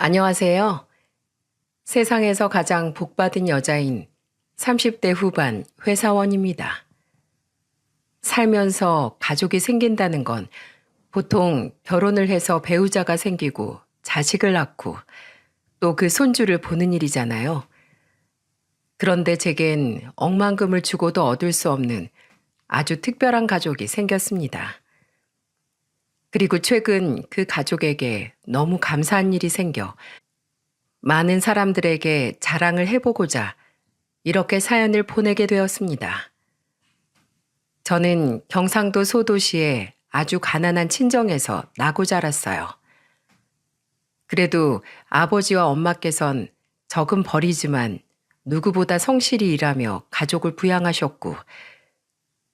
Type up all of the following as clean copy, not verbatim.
안녕하세요. 세상에서 가장 복받은 여자인 30대 후반 회사원입니다. 살면서 가족이 생긴다는 건 보통 결혼을 해서 배우자가 생기고 자식을 낳고 또 그 손주를 보는 일이잖아요. 그런데 제겐 억만금을 주고도 얻을 수 없는 아주 특별한 가족이 생겼습니다. 그리고 최근 그 가족에게 너무 감사한 일이 생겨 많은 사람들에게 자랑을 해보고자 이렇게 사연을 보내게 되었습니다. 저는 경상도 소도시의 아주 가난한 친정에서 나고 자랐어요. 그래도 아버지와 엄마께선 적은 벌이지만 누구보다 성실히 일하며 가족을 부양하셨고,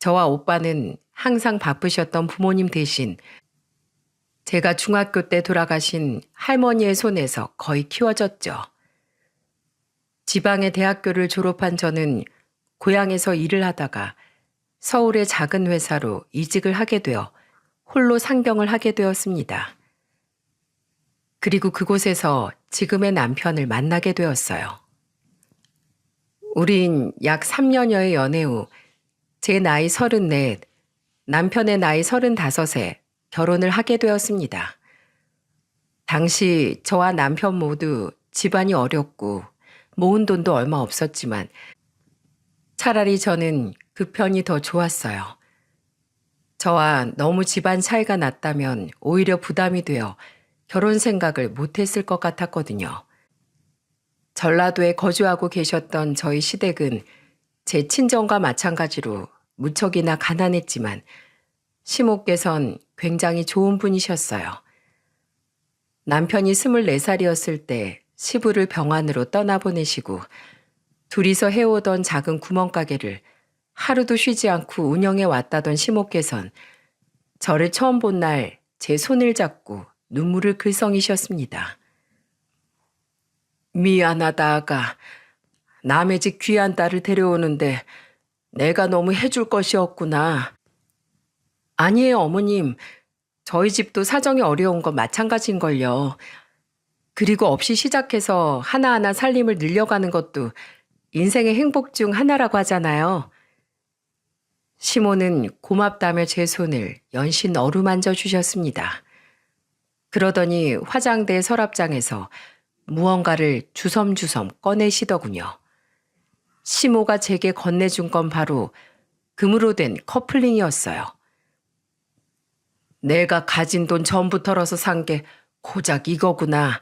저와 오빠는 항상 바쁘셨던 부모님 대신 제가 중학교 때 돌아가신 할머니의 손에서 거의 키워졌죠. 지방의 대학교를 졸업한 저는 고향에서 일을 하다가 서울의 작은 회사로 이직을 하게 되어 홀로 상경을 하게 되었습니다. 그리고 그곳에서 지금의 남편을 만나게 되었어요. 우린 약 3년여의 연애 후 제 나이 34, 남편의 나이 35에 결혼을 하게 되었습니다. 당시 저와 남편 모두 집안이 어렵고 모은 돈도 얼마 없었지만 차라리 저는 그 편이 더 좋았어요. 저와 너무 집안 차이가 났다면 오히려 부담이 되어 결혼 생각을 못했을 것 같았거든요. 전라도에 거주하고 계셨던 저희 시댁은 제 친정과 마찬가지로 무척이나 가난했지만 시모께선 굉장히 좋은 분이셨어요. 남편이 24살이었을 때 시부를 병환으로 떠나보내시고 둘이서 해오던 작은 구멍가게를 하루도 쉬지 않고 운영해 왔다던 시모께선 저를 처음 본 날 제 손을 잡고 눈물을 글썽이셨습니다. 미안하다 아가. 남의 집 귀한 딸을 데려오는데 내가 너무 해줄 것이 없구나. 아니에요 어머님. 저희 집도 사정이 어려운 건 마찬가지인걸요. 그리고 없이 시작해서 하나하나 살림을 늘려가는 것도 인생의 행복 중 하나라고 하잖아요. 시모는 고맙다며 제 손을 연신 어루만져 주셨습니다. 그러더니 화장대 서랍장에서 무언가를 주섬주섬 꺼내시더군요. 시모가 제게 건네준 건 바로 금으로 된 커플링이었어요. 내가 가진 돈 전부 털어서 산 게 고작 이거구나.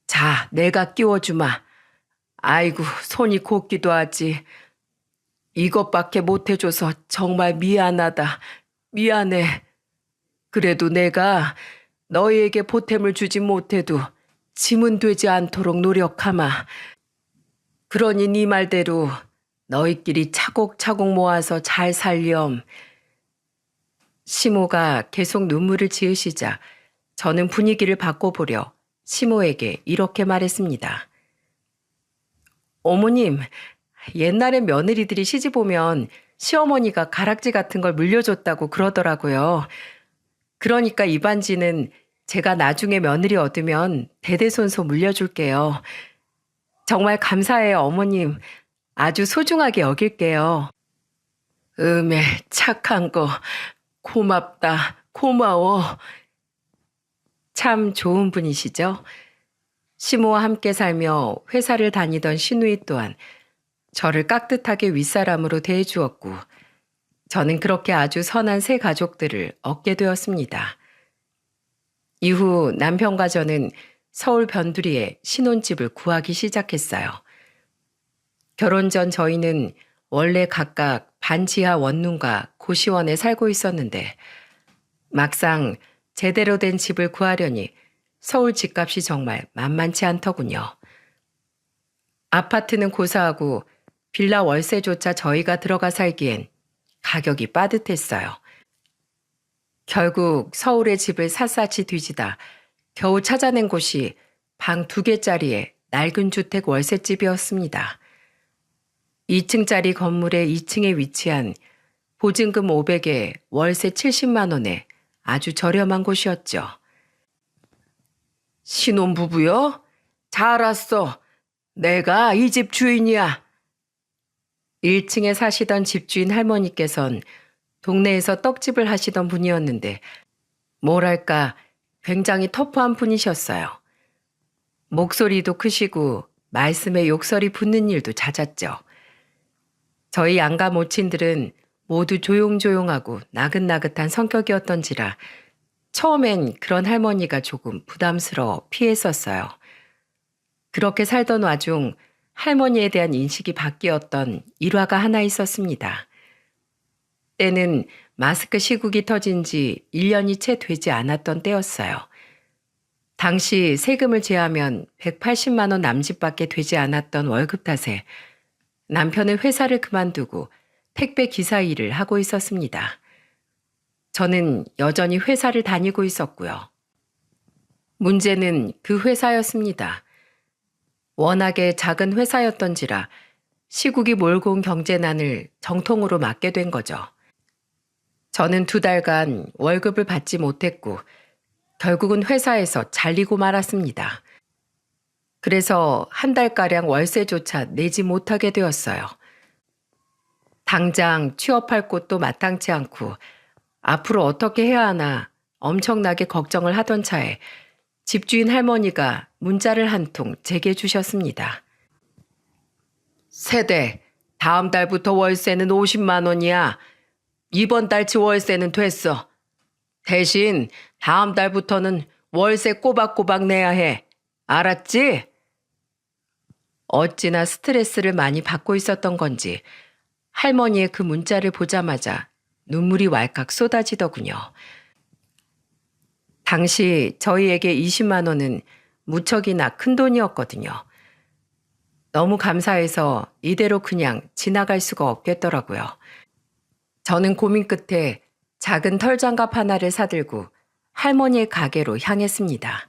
자, 내가 끼워주마. 아이고, 손이 곱기도 하지. 이것밖에 못해줘서 정말 미안하다. 미안해. 그래도 내가 너희에게 보탬을 주지 못해도 짐은 되지 않도록 노력하마. 그러니 네 말대로 너희끼리 차곡차곡 모아서 잘 살렴. 시모가 계속 눈물을 지으시자 저는 분위기를 바꿔보려 시모에게 이렇게 말했습니다. 어머님, 옛날에 며느리들이 시집 오면 시어머니가 가락지 같은 걸 물려줬다고 그러더라고요. 그러니까 이 반지는 제가 나중에 며느리 얻으면 대대손손 물려줄게요. 정말 감사해요, 어머님. 아주 소중하게 여길게요. 음에 착한 거 고맙다, 고마워. 참 좋은 분이시죠? 시모와 함께 살며 회사를 다니던 시누이 또한 저를 깍듯하게 윗사람으로 대해주었고 저는 그렇게 아주 선한 새 가족들을 얻게 되었습니다. 이후 남편과 저는 서울 변두리에 신혼집을 구하기 시작했어요. 결혼 전 저희는 원래 각각 반지하 원룸과 고시원에 살고 있었는데 막상 제대로 된 집을 구하려니 서울 집값이 정말 만만치 않더군요. 아파트는 고사하고 빌라 월세조차 저희가 들어가 살기엔 가격이 빠듯했어요. 결국 서울의 집을 샅샅이 뒤지다 겨우 찾아낸 곳이 방 2개짜리의 낡은 주택 월세집이었습니다. 2층짜리 건물의 2층에 위치한 보증금 500에 월세 70만 원에 아주 저렴한 곳이었죠. 신혼부부요? 잘 왔어. 내가 이 집 주인이야. 1층에 사시던 집주인 할머니께선 동네에서 떡집을 하시던 분이었는데 뭐랄까 굉장히 터프한 분이셨어요. 목소리도 크시고 말씀에 욕설이 붙는 일도 잦았죠. 저희 양가 모친들은 모두 조용조용하고 나긋나긋한 성격이었던지라 처음엔 그런 할머니가 조금 부담스러워 피했었어요. 그렇게 살던 와중 할머니에 대한 인식이 바뀌었던 일화가 하나 있었습니다. 때는 마스크 시국이 터진 지 1년이 채 되지 않았던 때였어요. 당시 세금을 제하면 180만 원 남짓밖에 되지 않았던 월급 탓에 남편은 회사를 그만두고 택배 기사 일을 하고 있었습니다. 저는 여전히 회사를 다니고 있었고요. 문제는 그 회사였습니다. 워낙에 작은 회사였던지라 시국이 몰고 온 경제난을 정통으로 맞게 된 거죠. 저는 2달간 월급을 받지 못했고 결국은 회사에서 잘리고 말았습니다. 그래서 1달가량 월세조차 내지 못하게 되었어요. 당장 취업할 곳도 마땅치 않고 앞으로 어떻게 해야 하나 엄청나게 걱정을 하던 차에 집주인 할머니가 문자를 한 통 제게 주셨습니다. 세대, 다음 달부터 월세는 50만 원이야. 이번 달치 월세는 됐어. 대신 다음 달부터는 월세 꼬박꼬박 내야 해. 알았지? 어찌나 스트레스를 많이 받고 있었던 건지 할머니의 그 문자를 보자마자 눈물이 왈칵 쏟아지더군요. 당시 저희에게 20만 원은 무척이나 큰 돈이었거든요. 너무 감사해서 이대로 그냥 지나갈 수가 없겠더라고요. 저는 고민 끝에 작은 털장갑 하나를 사들고 할머니의 가게로 향했습니다.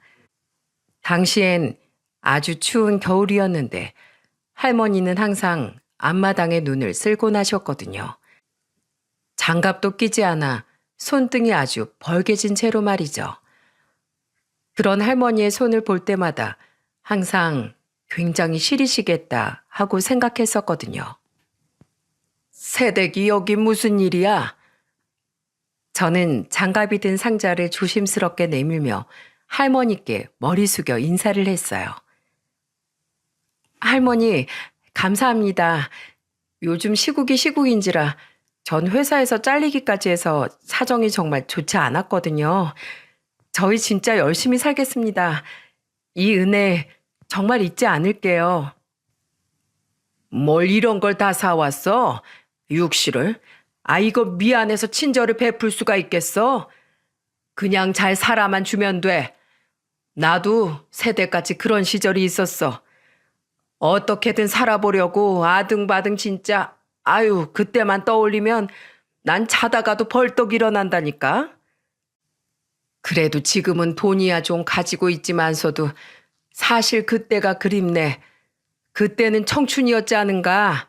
당시엔 아주 추운 겨울이었는데 할머니는 항상 앞마당에 눈을 쓸곤 하셨거든요. 장갑도 끼지 않아 손등이 아주 벌개진 채로 말이죠. 그런 할머니의 손을 볼 때마다 항상 굉장히 시리시겠다 하고 생각했었거든요. 새댁이 여기 무슨 일이야? 저는 장갑이 든 상자를 조심스럽게 내밀며 할머니께 머리 숙여 인사를 했어요. 할머니, 감사합니다. 요즘 시국이 시국인지라 전 회사에서 잘리기까지 해서 사정이 정말 좋지 않았거든요. 저희 진짜 열심히 살겠습니다. 이 은혜 정말 잊지 않을게요. 뭘 이런 걸 다 사왔어? 육실을? 아, 이거 미안해서 친절을 베풀 수가 있겠어? 그냥 잘 살아만 주면 돼. 나도 세대까지 그런 시절이 있었어. 어떻게든 살아보려고 아등바등 진짜 아유 그때만 떠올리면 난 자다가도 벌떡 일어난다니까. 그래도 지금은 돈이야 좀 가지고 있지만서도 사실 그때가 그립네. 그때는 청춘이었지 않은가.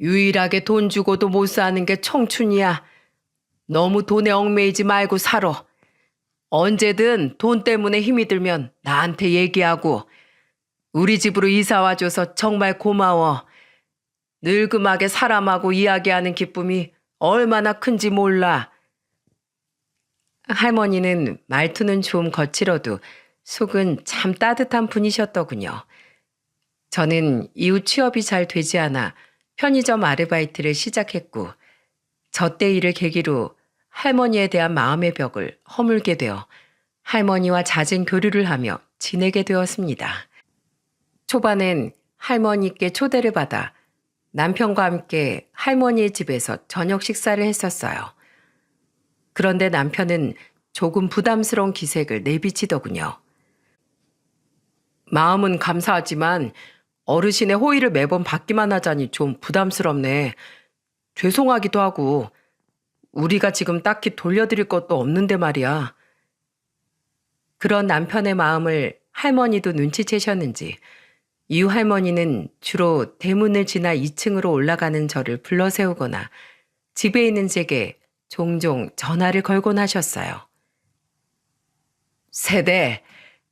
유일하게 돈 주고도 못 사는 게 청춘이야. 너무 돈에 얽매이지 말고 살아. 언제든 돈 때문에 힘이 들면 나한테 얘기하고. 우리 집으로 이사 와줘서 정말 고마워. 늙음하게 사람하고 이야기하는 기쁨이 얼마나 큰지 몰라. 할머니는 말투는 좀 거칠어도 속은 참 따뜻한 분이셨더군요. 저는 이후 취업이 잘 되지 않아 편의점 아르바이트를 시작했고 저 때 일을 계기로 할머니에 대한 마음의 벽을 허물게 되어 할머니와 잦은 교류를 하며 지내게 되었습니다. 초반엔 할머니께 초대를 받아 남편과 함께 할머니의 집에서 저녁 식사를 했었어요. 그런데 남편은 조금 부담스러운 기색을 내비치더군요. 마음은 감사하지만 어르신의 호의를 매번 받기만 하자니 좀 부담스럽네. 죄송하기도 하고 우리가 지금 딱히 돌려드릴 것도 없는데 말이야. 그런 남편의 마음을 할머니도 눈치채셨는지 이후 할머니는 주로 대문을 지나 2층으로 올라가는 저를 불러세우거나 집에 있는 제게 종종 전화를 걸곤 하셨어요. 세대,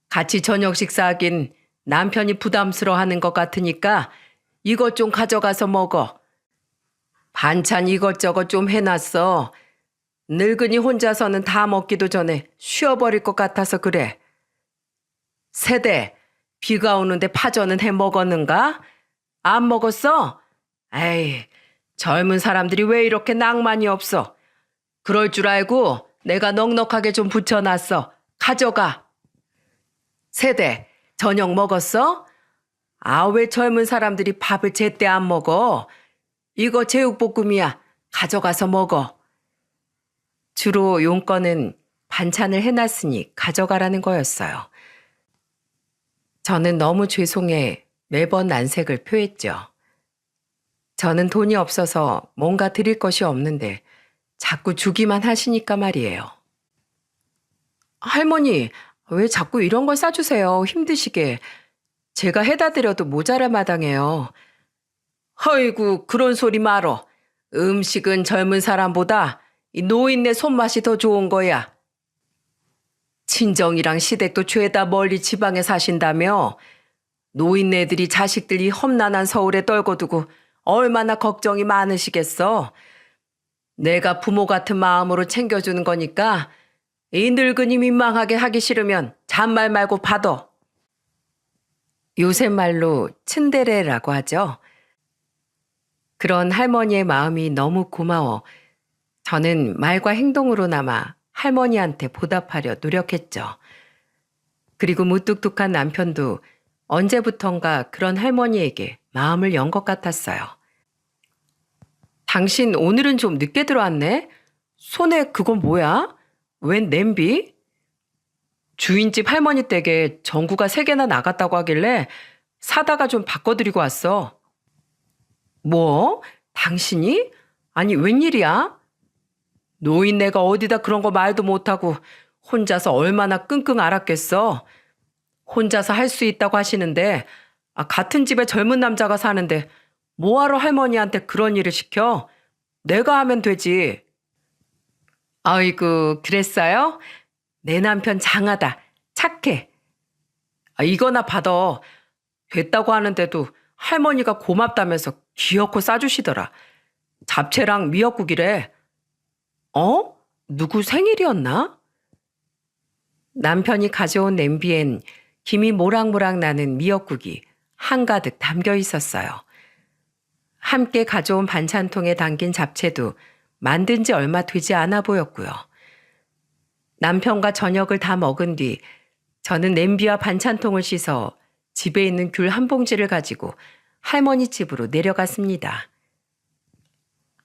같이 저녁 식사하긴 남편이 부담스러워하는 것 같으니까 이것 좀 가져가서 먹어. 반찬 이것저것 좀 해놨어. 늙은이 혼자서는 다 먹기도 전에 쉬어버릴 것 같아서 그래. 세대, 비가 오는데 파전은 해 먹었는가? 안 먹었어? 에이, 젊은 사람들이 왜 이렇게 낭만이 없어? 그럴 줄 알고 내가 넉넉하게 좀 붙여놨어. 가져가. 세대, 저녁 먹었어? 아, 왜 젊은 사람들이 밥을 제때 안 먹어? 이거 제육볶음이야. 가져가서 먹어. 주로 용건은 반찬을 해놨으니 가져가라는 거였어요. 저는 너무 죄송해 매번 난색을 표했죠. 저는 돈이 없어서 뭔가 드릴 것이 없는데 자꾸 주기만 하시니까 말이에요. 할머니, 왜 자꾸 이런 걸 싸주세요? 힘드시게. 제가 해다 드려도 모자랄 마당해요. 허이구, 그런 소리 말어. 음식은 젊은 사람보다 이 노인네 손맛이 더 좋은 거야. 친정이랑 시댁도 죄다 멀리 지방에 사신다며 노인네들이 자식들이 험난한 서울에 떨궈두고 얼마나 걱정이 많으시겠어. 내가 부모 같은 마음으로 챙겨주는 거니까 이 늙은이 민망하게 하기 싫으면 잔말 말고 받아. 요새 말로 츤데레라고 하죠. 그런 할머니의 마음이 너무 고마워 저는 말과 행동으로나마 할머니한테 보답하려 노력했죠. 그리고 무뚝뚝한 남편도 언제부턴가 그런 할머니에게 마음을 연 것 같았어요. 당신 오늘은 좀 늦게 들어왔네? 손에 그건 뭐야? 웬 냄비? 주인집 할머니 댁에 전구가 3개나 나갔다고 하길래 사다가 좀 바꿔드리고 왔어. 뭐? 당신이? 아니 웬일이야? 노인네가 어디다 그런 거 말도 못하고 혼자서 얼마나 끙끙 앓았겠어. 혼자서 할 수 있다고 하시는데 같은 집에 젊은 남자가 사는데 뭐하러 할머니한테 그런 일을 시켜? 내가 하면 되지. 아이고 그랬어요? 내 남편 장하다. 착해. 이거나 받아. 됐다고 하는데도 할머니가 고맙다면서 귀엽고 싸주시더라. 잡채랑 미역국이래. 어? 누구 생일이었나? 남편이 가져온 냄비엔 김이 모락모락 나는 미역국이 한가득 담겨 있었어요. 함께 가져온 반찬통에 담긴 잡채도 만든 지 얼마 되지 않아 보였고요. 남편과 저녁을 다 먹은 뒤 저는 냄비와 반찬통을 씻어 집에 있는 귤 한 봉지를 가지고 할머니 집으로 내려갔습니다.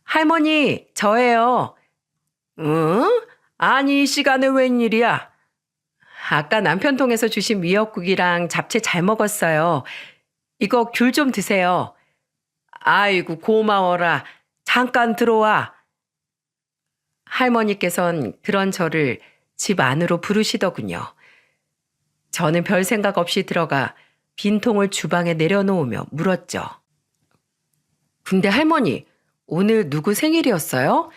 할머니, 저예요. 응? 아니, 이 시간에 웬일이야? 아까 남편 통해서 주신 미역국이랑 잡채 잘 먹었어요. 이거 귤 좀 드세요. 아이고, 고마워라. 잠깐 들어와. 할머니께선 그런 저를 집 안으로 부르시더군요. 저는 별 생각 없이 들어가 빈통을 주방에 내려놓으며 물었죠. 근데 할머니, 오늘 누구 생일이었어요?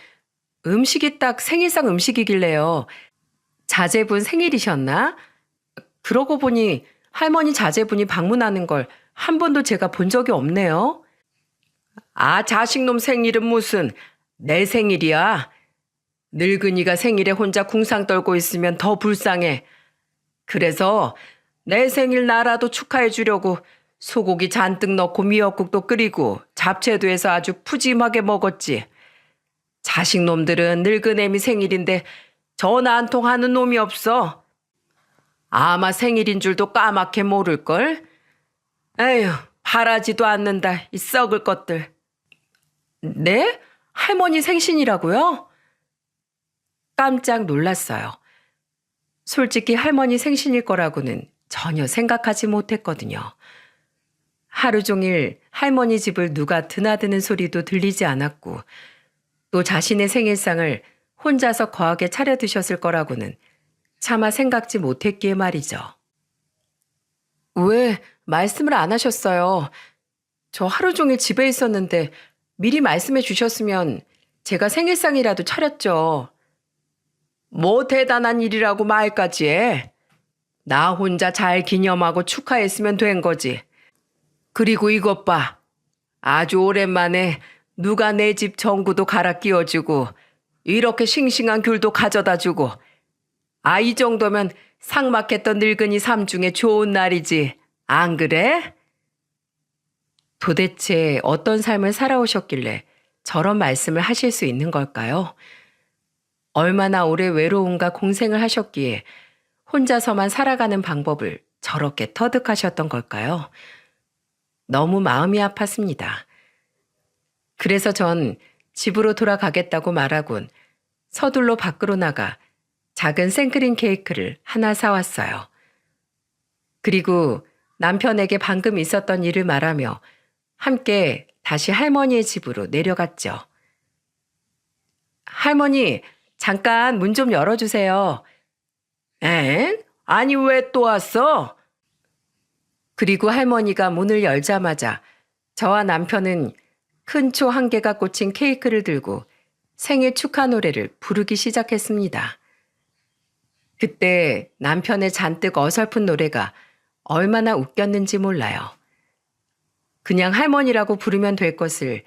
음식이 딱 생일상 음식이길래요. 자제분 생일이셨나? 그러고 보니 할머니 자제분이 방문하는 걸 한 번도 제가 본 적이 없네요. 아, 자식놈 생일은 무슨 내 생일이야. 늙은이가 생일에 혼자 궁상 떨고 있으면 더 불쌍해. 그래서 내 생일 나라도 축하해 주려고 소고기 잔뜩 넣고 미역국도 끓이고 잡채도 해서 아주 푸짐하게 먹었지. 자식놈들은 늙은 애미 생일인데 전화 한 통 하는 놈이 없어. 아마 생일인 줄도 까맣게 모를걸. 에휴, 바라지도 않는다, 이 썩을 것들. 네? 할머니 생신이라고요? 깜짝 놀랐어요. 솔직히 할머니 생신일 거라고는 전혀 생각하지 못했거든요. 하루 종일 할머니 집을 누가 드나드는 소리도 들리지 않았고 또 자신의 생일상을 혼자서 거하게 차려 드셨을 거라고는 차마 생각지 못했기에 말이죠. 왜 말씀을 안 하셨어요? 저 하루 종일 집에 있었는데 미리 말씀해 주셨으면 제가 생일상이라도 차렸죠. 뭐 대단한 일이라고 말까지 해. 나 혼자 잘 기념하고 축하했으면 된 거지. 그리고 이것 봐. 아주 오랜만에 누가 내 집 전구도 갈아 끼워주고 이렇게 싱싱한 귤도 가져다 주고 이 정도면 삭막했던 늙은이 삶 중에 좋은 날이지. 안 그래? 도대체 어떤 삶을 살아오셨길래 저런 말씀을 하실 수 있는 걸까요? 얼마나 오래 외로움과 공생을 하셨기에 혼자서만 살아가는 방법을 저렇게 터득하셨던 걸까요? 너무 마음이 아팠습니다. 그래서 전 집으로 돌아가겠다고 말하곤 서둘러 밖으로 나가 작은 생크림 케이크를 하나 사왔어요. 그리고 남편에게 방금 있었던 일을 말하며 함께 다시 할머니의 집으로 내려갔죠. 할머니, 잠깐 문 좀 열어주세요. 엥? 아니 왜 또 왔어? 그리고 할머니가 문을 열자마자 저와 남편은 큰 초 한 개가 꽂힌 케이크를 들고 생일 축하 노래를 부르기 시작했습니다. 그때 남편의 잔뜩 어설픈 노래가 얼마나 웃겼는지 몰라요. 그냥 할머니라고 부르면 될 것을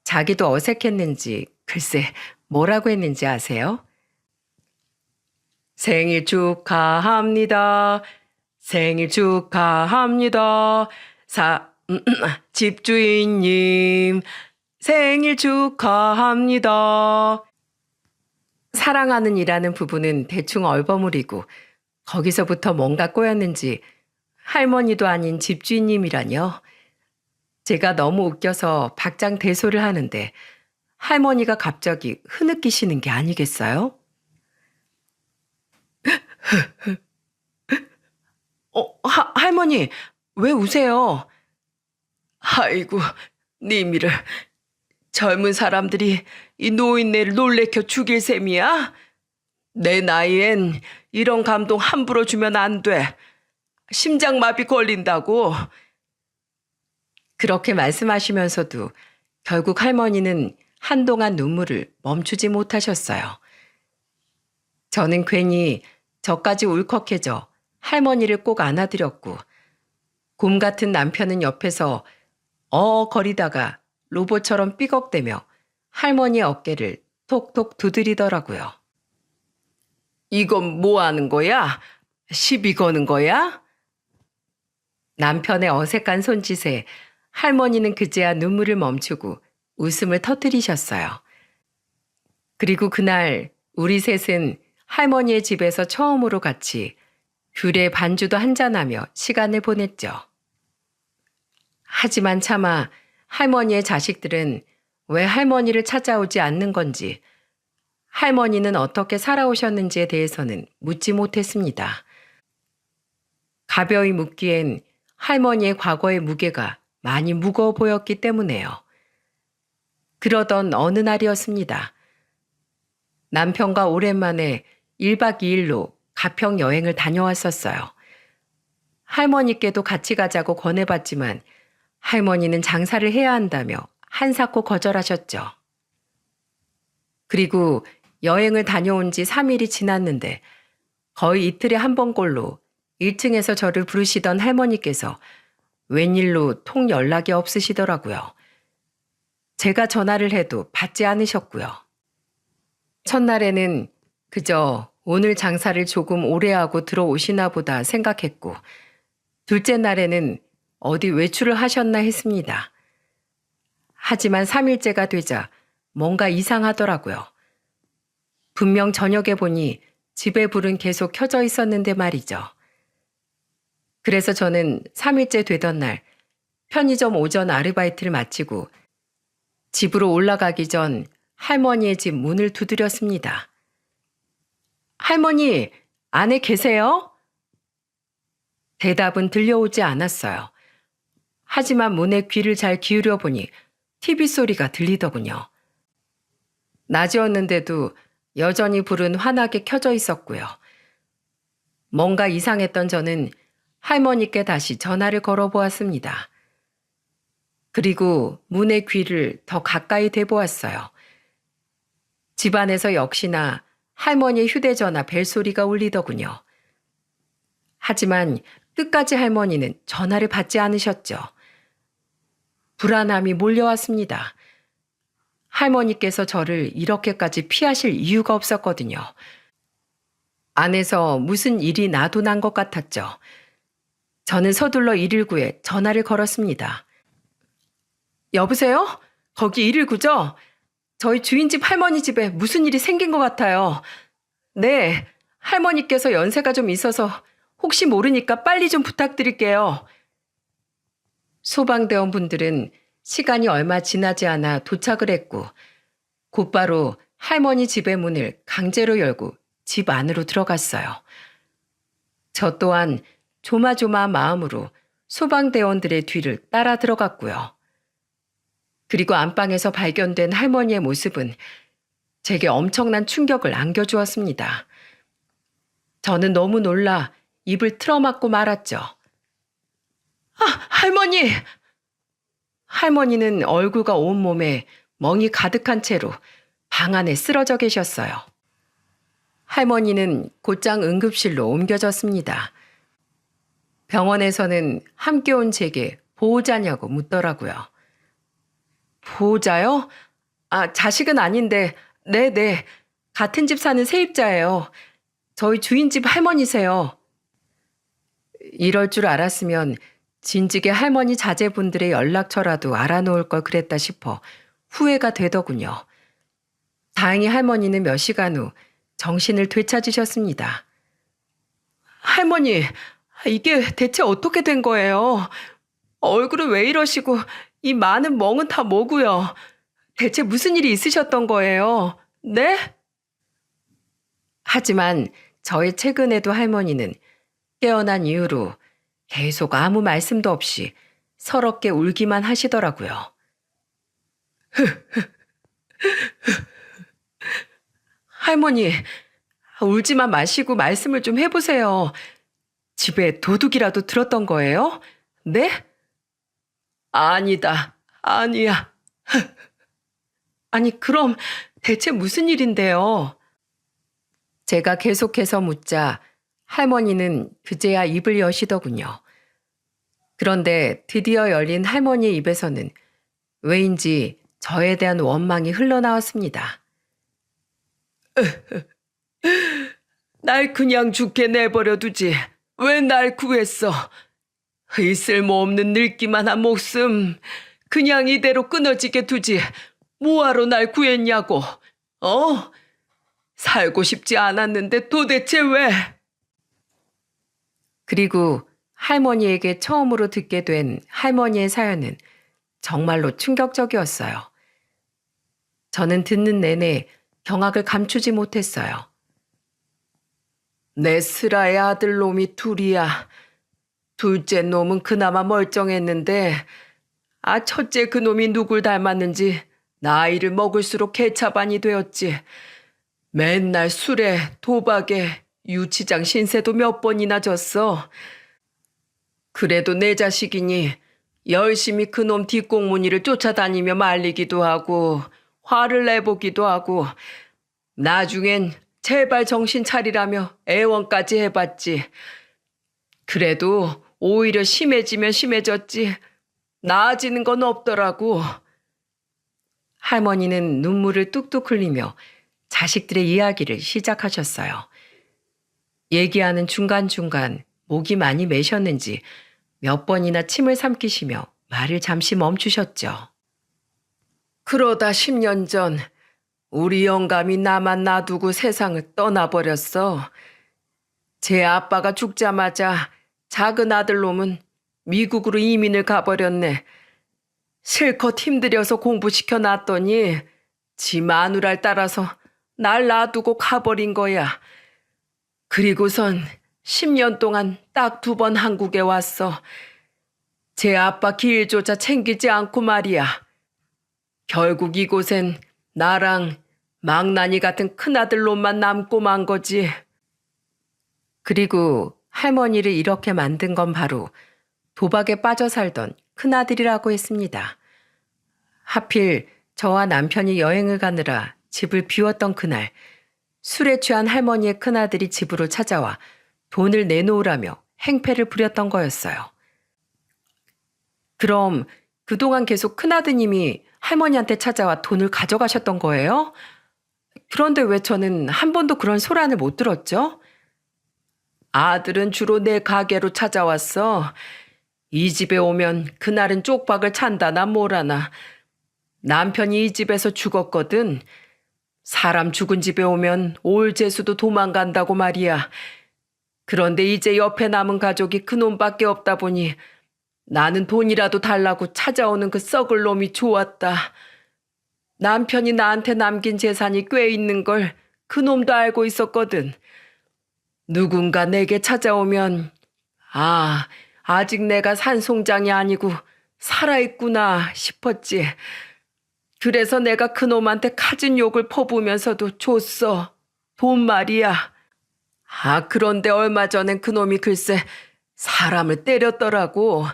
자기도 어색했는지 글쎄 뭐라고 했는지 아세요? 생일 축하합니다. 생일 축하합니다. 집주인님, 생일 축하합니다. 사랑하는 이라는 부분은 대충 얼버무리고 거기서부터 뭔가 꼬였는지 할머니도 아닌 집주인님이라뇨. 제가 너무 웃겨서 박장대소를 하는데 할머니가 갑자기 흐느끼시는 게 아니겠어요? 할머니, 왜 우세요? 아이고, 님이를 젊은 사람들이 이 노인네를 놀래켜 죽일 셈이야? 내 나이엔 이런 감동 함부로 주면 안 돼. 심장마비 걸린다고. 그렇게 말씀하시면서도 결국 할머니는 한동안 눈물을 멈추지 못하셨어요. 저는 괜히 저까지 울컥해져 할머니를 꼭 안아드렸고 곰 같은 남편은 옆에서 거리다가 로봇처럼 삐걱대며 할머니의 어깨를 톡톡 두드리더라고요. 이건 뭐 하는 거야? 시비 거는 거야? 남편의 어색한 손짓에 할머니는 그제야 눈물을 멈추고 웃음을 터뜨리셨어요. 그리고 그날 우리 셋은 할머니의 집에서 처음으로 같이 귤에 반주도 한잔하며 시간을 보냈죠. 하지만 차마 할머니의 자식들은 왜 할머니를 찾아오지 않는 건지, 할머니는 어떻게 살아오셨는지에 대해서는 묻지 못했습니다. 가벼이 묻기엔 할머니의 과거의 무게가 많이 무거워 보였기 때문에요. 그러던 어느 날이었습니다. 남편과 오랜만에 1박 2일로 가평 여행을 다녀왔었어요. 할머니께도 같이 가자고 권해봤지만 할머니는 장사를 해야 한다며 한사코 거절하셨죠. 그리고 여행을 다녀온 지 3일이 지났는데 거의 이틀에 한 번꼴로 1층에서 저를 부르시던 할머니께서 웬일로 통 연락이 없으시더라고요. 제가 전화를 해도 받지 않으셨고요. 첫날에는 그저 오늘 장사를 조금 오래 하고 들어오시나 보다 생각했고, 둘째 날에는 어디 외출을 하셨나 했습니다. 하지만 3일째가 되자 뭔가 이상하더라고요. 분명 저녁에 보니 집에 불은 계속 켜져 있었는데 말이죠. 그래서 저는 3일째 되던 날 편의점 오전 아르바이트를 마치고 집으로 올라가기 전 할머니의 집 문을 두드렸습니다. 할머니, 안에 계세요? 대답은 들려오지 않았어요. 하지만 문에 귀를 잘 기울여 보니 TV 소리가 들리더군요. 낮이었는데도 여전히 불은 환하게 켜져 있었고요. 뭔가 이상했던 저는 할머니께 다시 전화를 걸어보았습니다. 그리고 문의 귀를 더 가까이 대보았어요. 집안에서 역시나 할머니의 휴대전화 벨소리가 울리더군요. 하지만 끝까지 할머니는 전화를 받지 않으셨죠. 불안함이 몰려왔습니다. 할머니께서 저를 이렇게까지 피하실 이유가 없었거든요. 안에서 무슨 일이 나도 난 것 같았죠. 저는 서둘러 119에 전화를 걸었습니다. 여보세요? 거기 119죠? 저희 주인집 할머니 집에 무슨 일이 생긴 것 같아요. 네, 할머니께서 연세가 좀 있어서 혹시 모르니까 빨리 좀 부탁드릴게요. 소방대원분들은 시간이 얼마 지나지 않아 도착을 했고 곧바로 할머니 집의 문을 강제로 열고 집 안으로 들어갔어요. 저 또한 조마조마한 마음으로 소방대원들의 뒤를 따라 들어갔고요. 그리고 안방에서 발견된 할머니의 모습은 제게 엄청난 충격을 안겨주었습니다. 저는 너무 놀라 입을 틀어막고 말았죠. 아, 할머니! 할머니는 얼굴과 온몸에 멍이 가득한 채로 방 안에 쓰러져 계셨어요. 할머니는 곧장 응급실로 옮겨졌습니다. 병원에서는 함께 온 제게 보호자냐고 묻더라고요. 보호자요? 아, 자식은 아닌데, 네네. 같은 집 사는 세입자예요. 저희 주인집 할머니세요. 이럴 줄 알았으면 진즉에 할머니 자제분들의 연락처라도 알아놓을 걸 그랬다 싶어 후회가 되더군요. 다행히 할머니는 몇 시간 후 정신을 되찾으셨습니다. 할머니, 이게 대체 어떻게 된 거예요? 얼굴은 왜 이러시고 이 많은 멍은 다 뭐고요? 대체 무슨 일이 있으셨던 거예요? 네? 하지만 저의 최근에도 할머니는 깨어난 이후로 계속 아무 말씀도 없이 서럽게 울기만 하시더라고요. 할머니, 울지만 마시고 말씀을 좀 해보세요. 집에 도둑이라도 들었던 거예요? 네? 아니다. 아니야. 아니, 그럼 대체 무슨 일인데요? 제가 계속해서 묻자 할머니는 그제야 입을 여시더군요. 그런데 드디어 열린 할머니의 입에서는 왜인지 저에 대한 원망이 흘러나왔습니다. 날 그냥 죽게 내버려 두지. 왜 날 구했어? 이 쓸모없는 늙기만 한 목숨 그냥 이대로 끊어지게 두지. 뭐하러 날 구했냐고. 살고 싶지 않았는데 도대체 왜? 그리고 할머니에게 처음으로 듣게 된 할머니의 사연은 정말로 충격적이었어요. 저는 듣는 내내 경악을 감추지 못했어요. 내 슬아의 아들놈이 둘이야. 둘째 놈은 그나마 멀쩡했는데 첫째 그놈이 누굴 닮았는지 나이를 먹을수록 개차반이 되었지. 맨날 술에 도박에 유치장 신세도 몇 번이나 졌어. 그래도 내 자식이니 열심히 그놈 뒷공무니를 쫓아다니며 말리기도 하고 화를 내보기도 하고 나중엔 제발 정신 차리라며 애원까지 해봤지. 그래도 오히려 심해지면 심해졌지 나아지는 건 없더라고. 할머니는 눈물을 뚝뚝 흘리며 자식들의 이야기를 시작하셨어요. 얘기하는 중간중간 목이 많이 메셨는지 몇 번이나 침을 삼키시며 말을 잠시 멈추셨죠. 그러다 10년 전 우리 영감이 나만 놔두고 세상을 떠나버렸어. 제 아빠가 죽자마자 작은 아들놈은 미국으로 이민을 가버렸네. 실컷 힘들여서 공부시켜 놨더니 지 마누라를 따라서 날 놔두고 가버린 거야. 그리고선 10년 동안 딱 2번 한국에 왔어. 제 아빠 길조차 챙기지 않고 말이야. 결국 이곳엔 나랑 망나니 같은 큰아들놈만 남고 만 거지. 그리고 할머니를 이렇게 만든 건 바로 도박에 빠져 살던 큰아들이라고 했습니다. 하필 저와 남편이 여행을 가느라 집을 비웠던 그날 술에 취한 할머니의 큰아들이 집으로 찾아와 돈을 내놓으라며 행패를 부렸던 거였어요. 그럼 그동안 계속 큰아드님이 할머니한테 찾아와 돈을 가져가셨던 거예요? 그런데 왜 저는 한 번도 그런 소란을 못 들었죠? 아들은 주로 내 가게로 찾아왔어. 이 집에 오면 그날은 쪽박을 찬다나 뭐라나. 남편이 이 집에서 죽었거든. 사람 죽은 집에 오면 올 재수도 도망간다고 말이야. 그런데 이제 옆에 남은 가족이 그놈밖에 없다 보니 나는 돈이라도 달라고 찾아오는 그 썩을 놈이 좋았다. 남편이 나한테 남긴 재산이 꽤 있는 걸 그놈도 알고 있었거든. 누군가 내게 찾아오면 아직 내가 산송장이 아니고 살아있구나 싶었지. 그래서 내가 그놈한테 갖은 욕을 퍼부으면서도 줬어. 돈 말이야. 그런데 얼마 전엔 그놈이 글쎄 사람을 때렸더라고.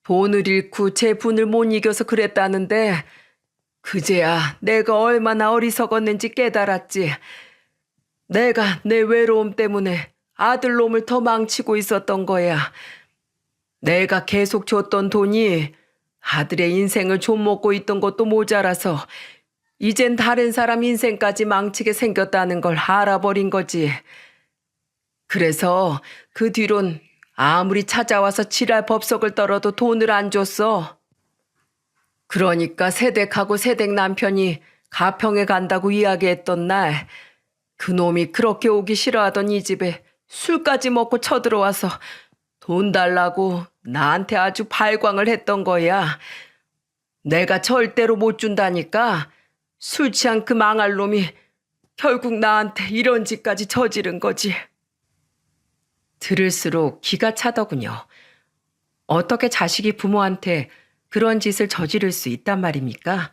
돈을 잃고 제 분을 못 이겨서 그랬다는데 그제야 내가 얼마나 어리석었는지 깨달았지. 내가 내 외로움 때문에 아들놈을 더 망치고 있었던 거야. 내가 계속 줬던 돈이 아들의 인생을 좀먹고 있던 것도 모자라서 이젠 다른 사람 인생까지 망치게 생겼다는 걸 알아버린 거지. 그래서 그 뒤론 아무리 찾아와서 지랄 법석을 떨어도 돈을 안 줬어. 그러니까 새댁하고 새댁 남편이 가평에 간다고 이야기했던 날 그놈이 그렇게 오기 싫어하던 이 집에 술까지 먹고 쳐들어와서 돈 달라고 나한테 아주 발광을 했던 거야. 내가 절대로 못 준다니까 술 취한 그 망할 놈이 결국 나한테 이런 짓까지 저지른 거지. 들을수록 기가 차더군요. 어떻게 자식이 부모한테 그런 짓을 저지를 수 있단 말입니까?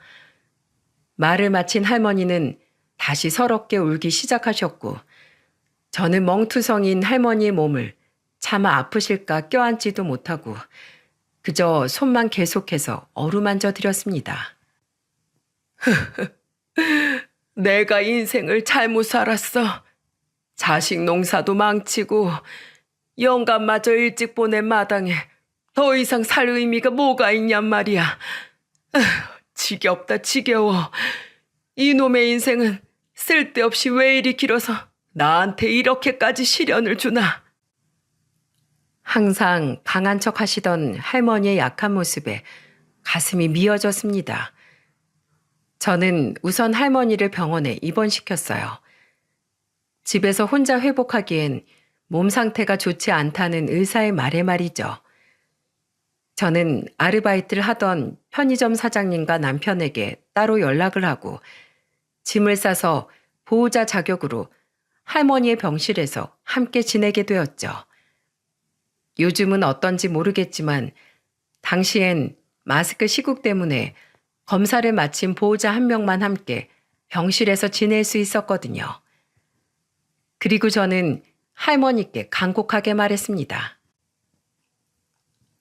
말을 마친 할머니는 다시 서럽게 울기 시작하셨고 저는 멍투성이인 할머니의 몸을 차마 아프실까 껴안지도 못하고 그저 손만 계속해서 어루만져 드렸습니다. 내가 인생을 잘못 살았어. 자식 농사도 망치고 영감마저 일찍 보낸 마당에 더 이상 살 의미가 뭐가 있냔 말이야. 지겹다 지겨워. 이놈의 인생은 쓸데없이 왜 이리 길어서 나한테 이렇게까지 시련을 주나. 항상 강한 척 하시던 할머니의 약한 모습에 가슴이 미어졌습니다. 저는 우선 할머니를 병원에 입원시켰어요. 집에서 혼자 회복하기엔 몸 상태가 좋지 않다는 의사의 말에 말이죠. 저는 아르바이트를 하던 편의점 사장님과 남편에게 따로 연락을 하고 짐을 싸서 보호자 자격으로 할머니의 병실에서 함께 지내게 되었죠. 요즘은 어떤지 모르겠지만 당시엔 마스크 시국 때문에 검사를 마친 보호자 한 명만 함께 병실에서 지낼 수 있었거든요. 그리고 저는 할머니께 간곡하게 말했습니다.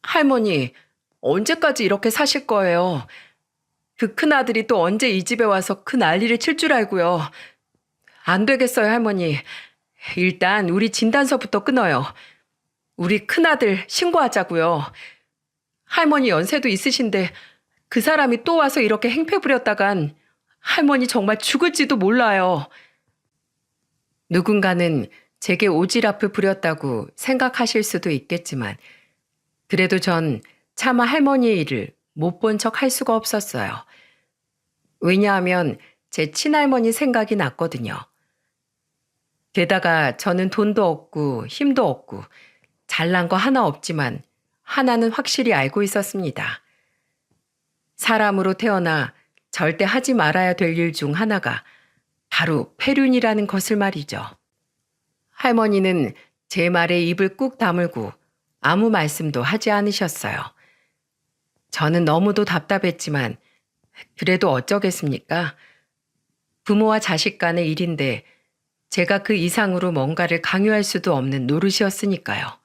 할머니, 언제까지 이렇게 사실 거예요? 그 큰아들이 또 언제 이 집에 와서 그 난리를 칠 줄 알고요. 안 되겠어요, 할머니. 일단 우리 진단서부터 끊어요. 우리 큰아들 신고하자고요. 할머니 연세도 있으신데 그 사람이 또 와서 이렇게 행패 부렸다간 할머니 정말 죽을지도 몰라요. 누군가는 제게 오지랖을 부렸다고 생각하실 수도 있겠지만 그래도 전 차마 할머니의 일을 못 본 척 할 수가 없었어요. 왜냐하면 제 친할머니 생각이 났거든요. 게다가 저는 돈도 없고 힘도 없고 잘난 거 하나 없지만 하나는 확실히 알고 있었습니다. 사람으로 태어나 절대 하지 말아야 될 일 중 하나가 바로 폐륜이라는 것을 말이죠. 할머니는 제 말에 입을 꾹 다물고 아무 말씀도 하지 않으셨어요. 저는 너무도 답답했지만 그래도 어쩌겠습니까? 부모와 자식 간의 일인데 제가 그 이상으로 뭔가를 강요할 수도 없는 노릇이었으니까요.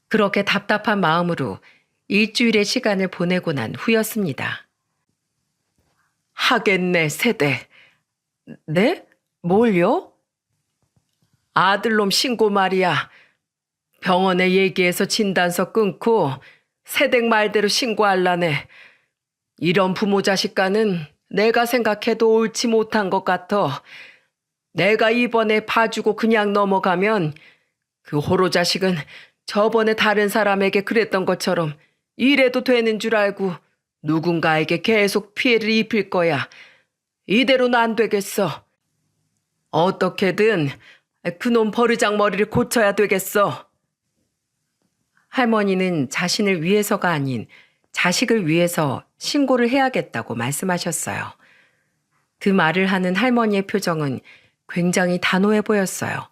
그렇게 답답한 마음으로 일주일의 시간을 보내고 난 후였습니다. 하겠네, 세대. 네? 뭘요? 아들놈 신고 말이야. 병원에 얘기해서 진단서 끊고 새댁 말대로 신고할라네. 이런 부모 자식과는 내가 생각해도 옳지 못한 것 같아. 내가 이번에 봐주고 그냥 넘어가면 그 호로 자식은 저번에 다른 사람에게 그랬던 것처럼 이래도 되는 줄 알고 누군가에게 계속 피해를 입힐 거야. 이대로는 안 되겠어. 어떻게든 그놈 버르장머리를 고쳐야 되겠어. 할머니는 자신을 위해서가 아닌 자식을 위해서 신고를 해야겠다고 말씀하셨어요. 그 말을 하는 할머니의 표정은 굉장히 단호해 보였어요.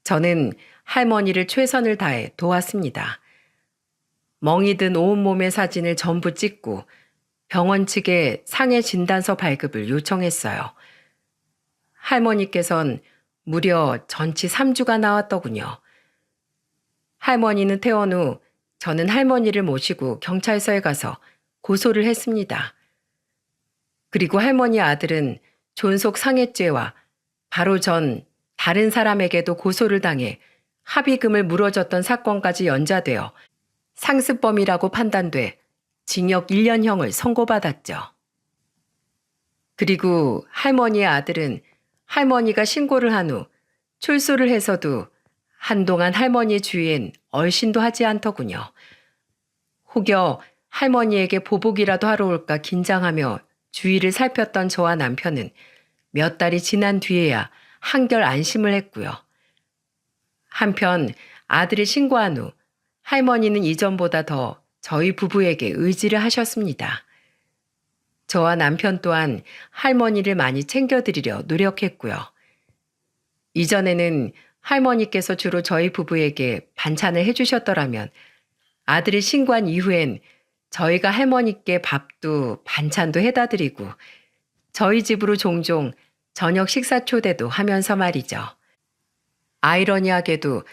저는 할머니를 최선을 다해 도왔습니다. 멍이 든 온몸의 사진을 전부 찍고 병원 측에 상해 진단서 발급을 요청했어요. 할머니께선 무려 전치 3주가 나왔더군요. 할머니는 퇴원 후 저는 할머니를 모시고 경찰서에 가서 고소를 했습니다. 그리고 할머니 아들은 존속 상해죄와 바로 전 다른 사람에게도 고소를 당해 합의금을 물어줬던 사건까지 연좌되어 상습범이라고 판단돼 징역 1년형을 선고받았죠. 그리고 할머니의 아들은 할머니가 신고를 한 후 출소를 해서도 한동안 할머니의 주위엔 얼씬도 하지 않더군요. 혹여 할머니에게 보복이라도 하러 올까 긴장하며 주위를 살폈던 저와 남편은 몇 달이 지난 뒤에야 한결 안심을 했고요. 한편 아들이 신고한 후 할머니는 이전보다 더 저희 부부에게 의지를 하셨습니다. 저와 남편 또한 할머니를 많이 챙겨드리려 노력했고요. 이전에는 할머니께서 주로 저희 부부에게 반찬을 해주셨더라면 아들이 신고한 이후엔 저희가 할머니께 밥도 반찬도 해다 드리고 저희 집으로 종종 저녁 식사 초대도 하면서 말이죠. 아이러니하게도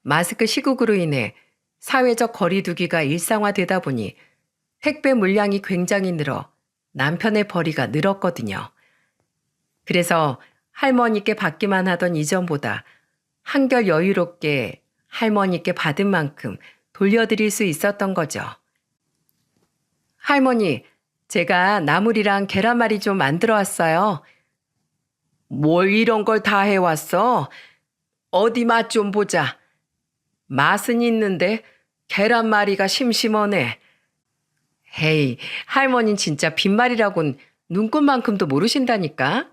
마스크 시국으로 인해 사회적 거리두기가 일상화되다 보니 택배 물량이 굉장히 늘어 남편의 벌이가 늘었거든요. 그래서 할머니께 받기만 하던 이전보다 한결 여유롭게 할머니께 받은 만큼 돌려드릴 수 있었던 거죠. 할머니, 제가 나물이랑 계란말이 좀 만들어 왔어요. 뭘 이런 걸 다 해왔어? 어디 맛 좀 보자. 맛은 있는데 계란말이가 심심하네. 헤이, 할머니는 진짜 빈말이라곤 눈꽃만큼도 모르신다니까.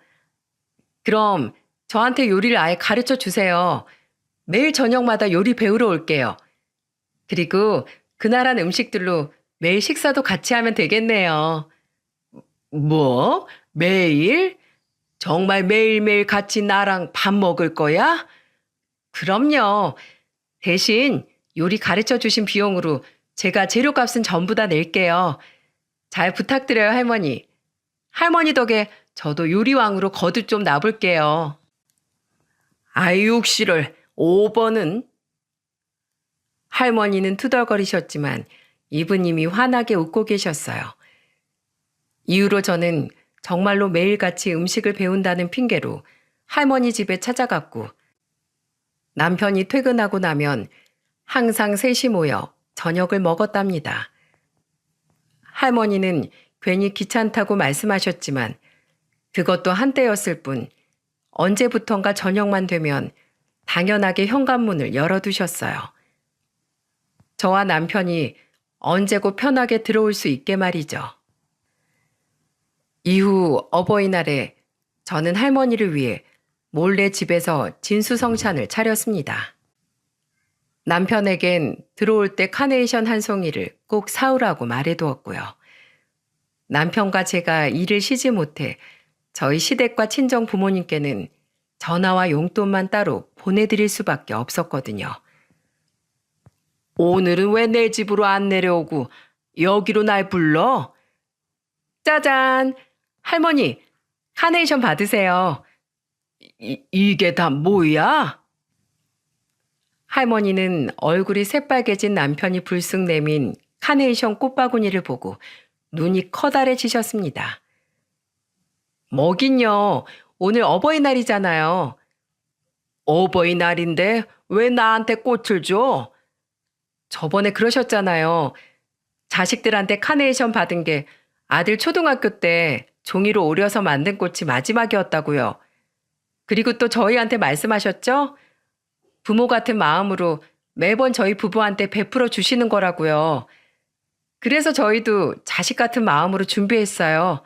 그럼 저한테 요리를 아예 가르쳐 주세요. 매일 저녁마다 요리 배우러 올게요. 그리고 그나라 음식들로 매일 식사도 같이 하면 되겠네요. 뭐? 매일? 정말 매일매일 같이 나랑 밥 먹을 거야? 그럼요. 대신 요리 가르쳐 주신 비용으로 제가 재료값은 전부 다 낼게요. 잘 부탁드려요, 할머니. 할머니 덕에 저도 요리왕으로 거듭 좀 나볼게요. 아이육씨를 5번은? 할머니는 투덜거리셨지만 이브님이 환하게 웃고 계셨어요. 이후로 저는 정말로 매일같이 음식을 배운다는 핑계로 할머니 집에 찾아갔고 남편이 퇴근하고 나면 항상 셋이 모여 저녁을 먹었답니다. 할머니는 괜히 귀찮다고 말씀하셨지만 그것도 한때였을 뿐 언제부턴가 저녁만 되면 당연하게 현관문을 열어두셨어요. 저와 남편이 언제고 편하게 들어올 수 있게 말이죠. 이후 어버이날에 저는 할머니를 위해 몰래 집에서 진수성찬을 차렸습니다. 남편에겐 들어올 때 카네이션 한 송이를 꼭 사오라고 말해두었고요. 남편과 제가 일을 쉬지 못해 저희 시댁과 친정 부모님께는 전화와 용돈만 따로 보내드릴 수밖에 없었거든요. 오늘은 왜 내 집으로 안 내려오고 여기로 날 불러? 짜잔! 할머니, 카네이션 받으세요. 이게 다 뭐야? 할머니는 얼굴이 새빨개진 남편이 불쑥 내민 카네이션 꽃바구니를 보고 눈이 커다래지셨습니다. 뭐긴요. 오늘 어버이날이잖아요. 어버이날인데 왜 나한테 꽃을 줘? 저번에 그러셨잖아요. 자식들한테 카네이션 받은 게 아들 초등학교 때 종이로 오려서 만든 꽃이 마지막이었다고요. 그리고 또 저희한테 말씀하셨죠? 부모 같은 마음으로 매번 저희 부부한테 베풀어 주시는 거라고요. 그래서 저희도 자식 같은 마음으로 준비했어요.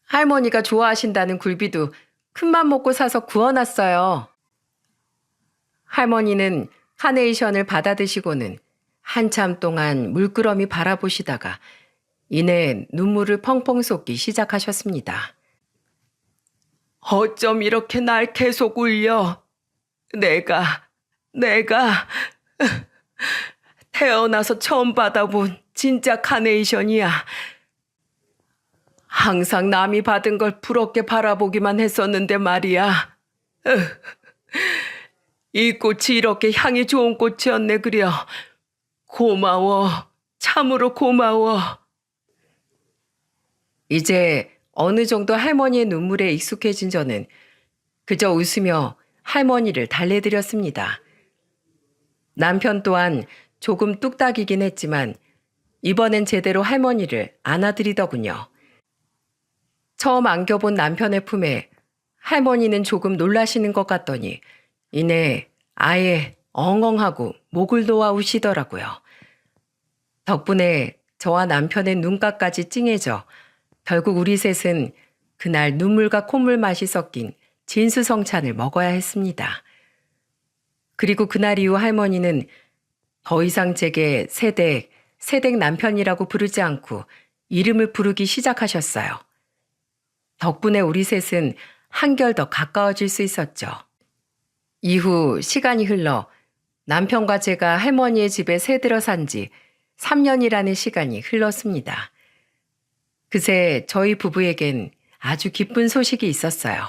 할머니가 좋아하신다는 굴비도 큰맘 먹고 사서 구워놨어요. 할머니는 카네이션을 받아드시고는 한참 동안 물끄러미 바라보시다가 이내 눈물을 펑펑 쏟기 시작하셨습니다. 어쩜 이렇게 날 계속 울려? 내가 태어나서 처음 받아본 진짜 카네이션이야. 항상 남이 받은 걸 부럽게 바라보기만 했었는데 말이야. 이 꽃이 이렇게 향이 좋은 꽃이었네 그려. 고마워. 참으로 고마워. 이제 어느 정도 할머니의 눈물에 익숙해진 저는 그저 웃으며 할머니를 달래드렸습니다. 남편 또한 조금 뚝딱이긴 했지만 이번엔 제대로 할머니를 안아드리더군요. 처음 안겨본 남편의 품에 할머니는 조금 놀라시는 것 같더니 이내 아예 엉엉하고 목을 놓아 우시더라고요. 덕분에 저와 남편의 눈가까지 찡해져 결국 우리 셋은 그날 눈물과 콧물 맛이 섞인 진수성찬을 먹어야 했습니다. 그리고 그날 이후 할머니는 더 이상 제게 새댁 남편이라고 부르지 않고 이름을 부르기 시작하셨어요. 덕분에 우리 셋은 한결 더 가까워질 수 있었죠. 이후 시간이 흘러 남편과 제가 할머니의 집에 새들어 산 지 3년이라는 시간이 흘렀습니다. 그새 저희 부부에겐 아주 기쁜 소식이 있었어요.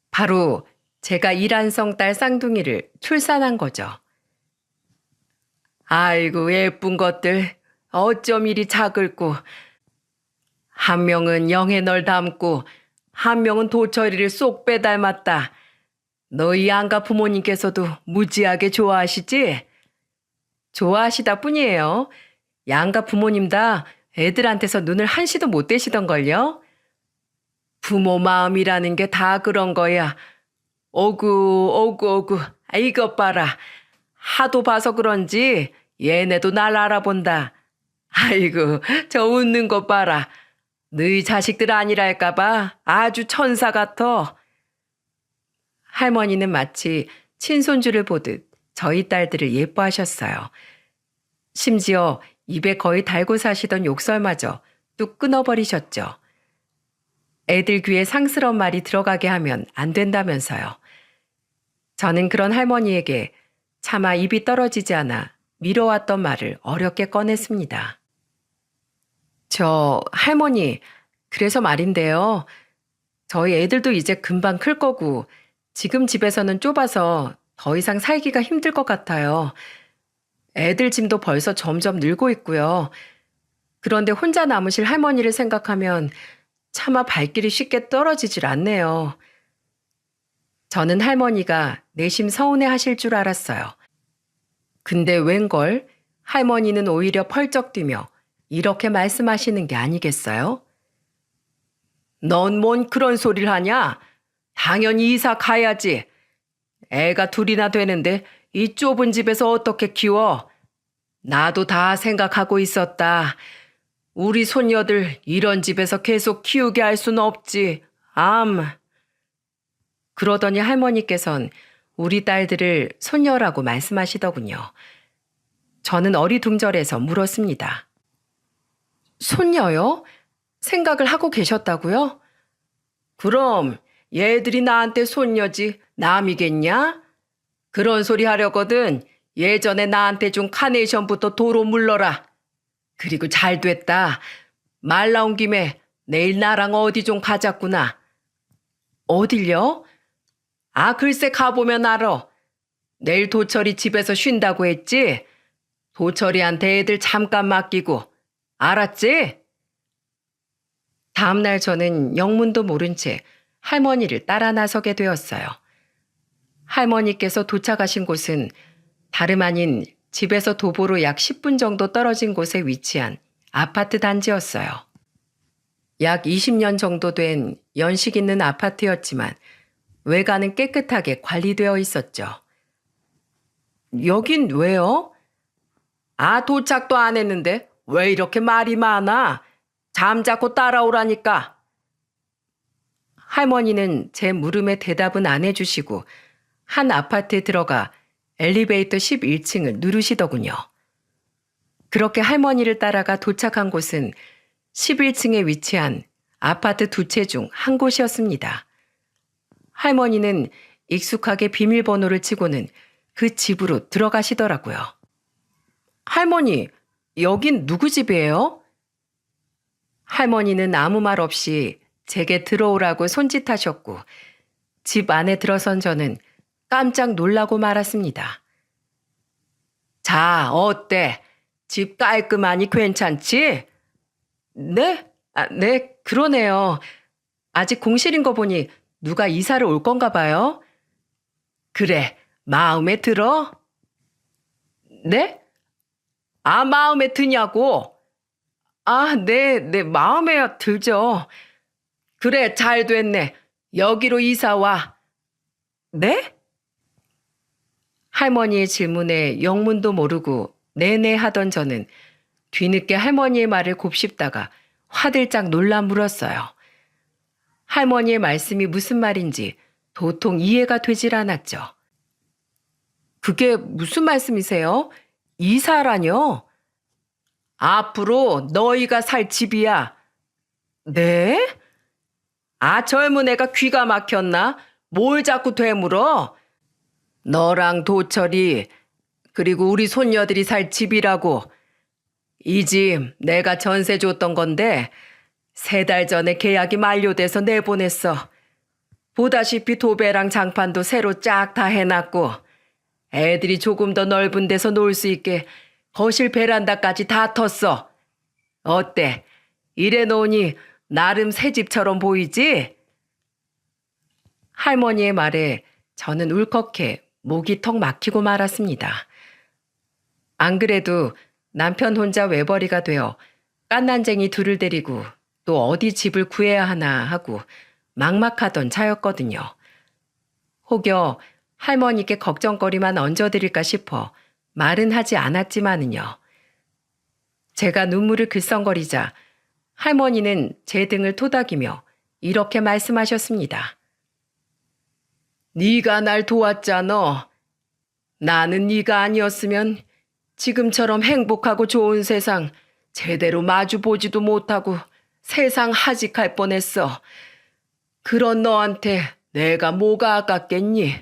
바로 제가 일한성 딸 쌍둥이를 출산한 거죠. 아이고 예쁜 것들 어쩜 이리 작을꼬. 한 명은 영애널 닮고 한 명은 도철이를 쏙 빼닮았다. 너희 양가 부모님께서도 무지하게 좋아하시지? 좋아하시다 뿐이에요. 양가 부모님 다 애들한테서 눈을 한시도 못 떼시던걸요? 부모 마음이라는 게 다 그런 거야. 오구. 이것 봐라. 하도 봐서 그런지 얘네도 날 알아본다. 아이고 저 웃는 것 봐라. 너희 자식들 아니랄까봐 아주 천사 같아. 할머니는 마치 친손주를 보듯 저희 딸들을 예뻐하셨어요. 심지어 입에 거의 달고 사시던 욕설마저 뚝 끊어버리셨죠. 애들 귀에 상스러운 말이 들어가게 하면 안 된다면서요. 저는 그런 할머니에게 차마 입이 떨어지지 않아 미뤄왔던 말을 어렵게 꺼냈습니다. 저 할머니, 그래서 말인데요. 저희 애들도 이제 금방 클 거고 지금 집에서는 좁아서 더 이상 살기가 힘들 것 같아요. 애들 짐도 벌써 점점 늘고 있고요. 그런데 혼자 남으실 할머니를 생각하면 차마 발길이 쉽게 떨어지질 않네요. 저는 할머니가 내심 서운해 하실 줄 알았어요. 근데 웬걸 할머니는 오히려 펄쩍 뛰며 이렇게 말씀하시는 게 아니겠어요? 넌 뭔 그런 소리를 하냐? 당연히 이사 가야지. 애가 둘이나 되는데 이 좁은 집에서 어떻게 키워? 나도 다 생각하고 있었다. 우리 손녀들 이런 집에서 계속 키우게 할 수는 없지. 그러더니 할머니께선 우리 딸들을 손녀라고 말씀하시더군요. 저는 어리둥절해서 물었습니다. 손녀요? 생각을 하고 계셨다고요? 그럼 얘들이 나한테 손녀지 남이겠냐? 그런 소리 하려거든 예전에 나한테 준 카네이션부터 도로 물러라. 그리고 잘 됐다. 말 나온 김에 내일 나랑 어디 좀 가자꾸나. 어딜요? 글쎄 가보면 알아. 내일 도철이 집에서 쉰다고 했지? 도철이한테 애들 잠깐 맡기고. 알았지? 다음날 저는 영문도 모른 채 할머니를 따라 나서게 되었어요. 할머니께서 도착하신 곳은 다름 아닌 집에서 도보로 약 10분 정도 떨어진 곳에 위치한 아파트 단지였어요. 약 20년 정도 된 연식 있는 아파트였지만 외관은 깨끗하게 관리되어 있었죠. 여긴 왜요? 도착도 안 했는데 왜 이렇게 말이 많아? 잠자코 따라오라니까. 할머니는 제 물음에 대답은 안 해주시고 한 아파트에 들어가 엘리베이터 11층을 누르시더군요. 그렇게 할머니를 따라가 도착한 곳은 11층에 위치한 아파트 두 채 중 한 곳이었습니다. 할머니는 익숙하게 비밀번호를 치고는 그 집으로 들어가시더라고요. 할머니, 여긴 누구 집이에요? 할머니는 아무 말 없이 제게 들어오라고 손짓하셨고 집 안에 들어선 저는 깜짝 놀라고 말았습니다. 자, 어때? 집 깔끔하니 괜찮지? 네? 네, 그러네요. 아직 공실인 거 보니 누가 이사를 올 건가 봐요. 그래, 마음에 들어? 네? 마음에 드냐고? 네, 마음에 들죠. 그래, 잘 됐네. 여기로 이사 와. 네? 할머니의 질문에 영문도 모르고 네네 하던 저는 뒤늦게 할머니의 말을 곱씹다가 화들짝 놀라 물었어요. 할머니의 말씀이 무슨 말인지 도통 이해가 되질 않았죠. 그게 무슨 말씀이세요? 이사라뇨? 앞으로 너희가 살 집이야. 네? 젊은 애가 귀가 막혔나? 뭘 자꾸 되물어? 너랑 도철이 그리고 우리 손녀들이 살 집이라고. 이 집 내가 전세 줬던 건데 3달 전에 계약이 만료돼서 내보냈어. 보다시피 도배랑 장판도 새로 쫙 다 해놨고 애들이 조금 더 넓은 데서 놀 수 있게 거실 베란다까지 다 텄어. 어때? 이래 놓으니 나름 새 집처럼 보이지? 할머니의 말에 저는 울컥해 목이 턱 막히고 말았습니다. 안 그래도 남편 혼자 외벌이가 되어 깐난쟁이 둘을 데리고 또 어디 집을 구해야 하나 하고 막막하던 차였거든요. 혹여 할머니께 걱정거리만 얹어드릴까 싶어 말은 하지 않았지만은요. 제가 눈물을 글썽거리자 할머니는 제 등을 토닥이며 이렇게 말씀하셨습니다. 네가 날 도왔잖아. 나는 네가 아니었으면 지금처럼 행복하고 좋은 세상 제대로 마주보지도 못하고 세상 하직할 뻔했어. 그런 너한테 내가 뭐가 아깝겠니?